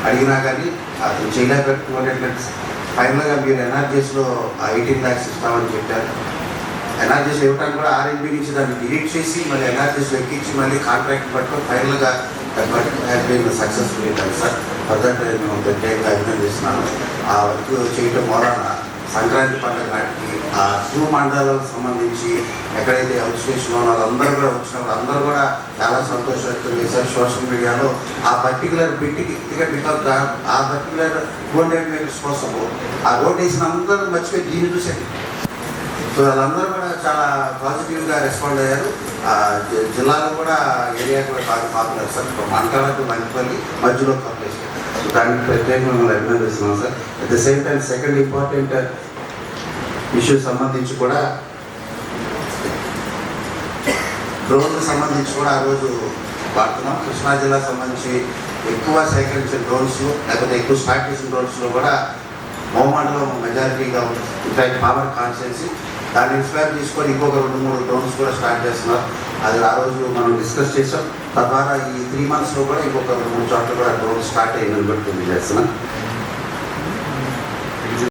అడిగినా కానీ అతను చేయలేకపోయినట్టు ఫైనల్గా మీరు ఎన్ఆర్జీఎస్లో 18 lakhs ఇస్తామని చెప్పారు. ఎన్ఆర్జీఎస్ ఇవ్వడానికి కూడా ఆర్ఎన్బి నుంచి దాన్ని డిలీట్ చేసి మళ్ళీ ఎన్ఆర్జీఎస్ ఎక్కించి మళ్ళీ కాంట్రాక్ట్ పట్టుకొని ఫైనల్గా సక్సెస్ఫుల్ అవుతాను సార్. ఫర్దర్ నేను ప్రత్యేకంగా అభినందిస్తున్నాను. ఆ వర్క్ చేయటం వలన సంక్రాంతి పండుగ నాటికి ఆ 2 మండలాలకు సంబంధించి ఎక్కడైతే అవుట్ స్టేషన్ వాళ్ళందరూ కూడా వచ్చినప్పుడు అందరూ కూడా చాలా సంతోషం వ్యక్తం చేశారు. సోషల్ మీడియాలో ఆ పర్టికులర్ బిట్కి బికాస్ ఆ పర్టికులర్ 200 meters కోసము ఆ రోడ్ వేసిన అందరూ మర్చిపోయి దీన్ని చూసేది. సో వాళ్ళందరూ కూడా చాలా పాజిటివ్గా రెస్పాండ్ అయ్యారు. జిల్లాలో కూడా ఏరియా కూడా బాగా పాపులర్ సార్. మంటలకు మంచిపల్లి మధ్యలో కంప్లీట్. సో దానికి ప్రత్యేకంగా మిమ్మల్ని అభినందిస్తున్నాం sir. At the same time second important issue సంబంధించి కూడా డ్రోన్కి సంబంధించి కూడా ఆ రోజు వాడుతున్నాం. కృష్ణా జిల్లా సంబంధించి ఎక్కువ సేకరించిన డ్రోన్స్ లేకపోతే ఎక్కువ స్టార్ట్ చేసిన డ్రోన్స్లో కూడా మోమండలో మెజారిటీగా ఉంది. ఇన్ఫాక్ట్ పవర్ కాన్స్టిట్యున్సీ దాన్ని ఇన్స్పైర్ తీసుకొని ఇంకొక 2-3 డ్రోన్స్ కూడా స్టార్ట్ చేస్తున్నారు. అది ఆ రోజు మనం డిస్కస్ చేసాం. తద్వారా ఈ 3 monthsలో కూడా ఇంకొక 2-3 చోట్ల కూడా డ్రోన్స్ స్టార్ట్ అయ్యిందని బట్టి తెలియజేస్తున్నాం.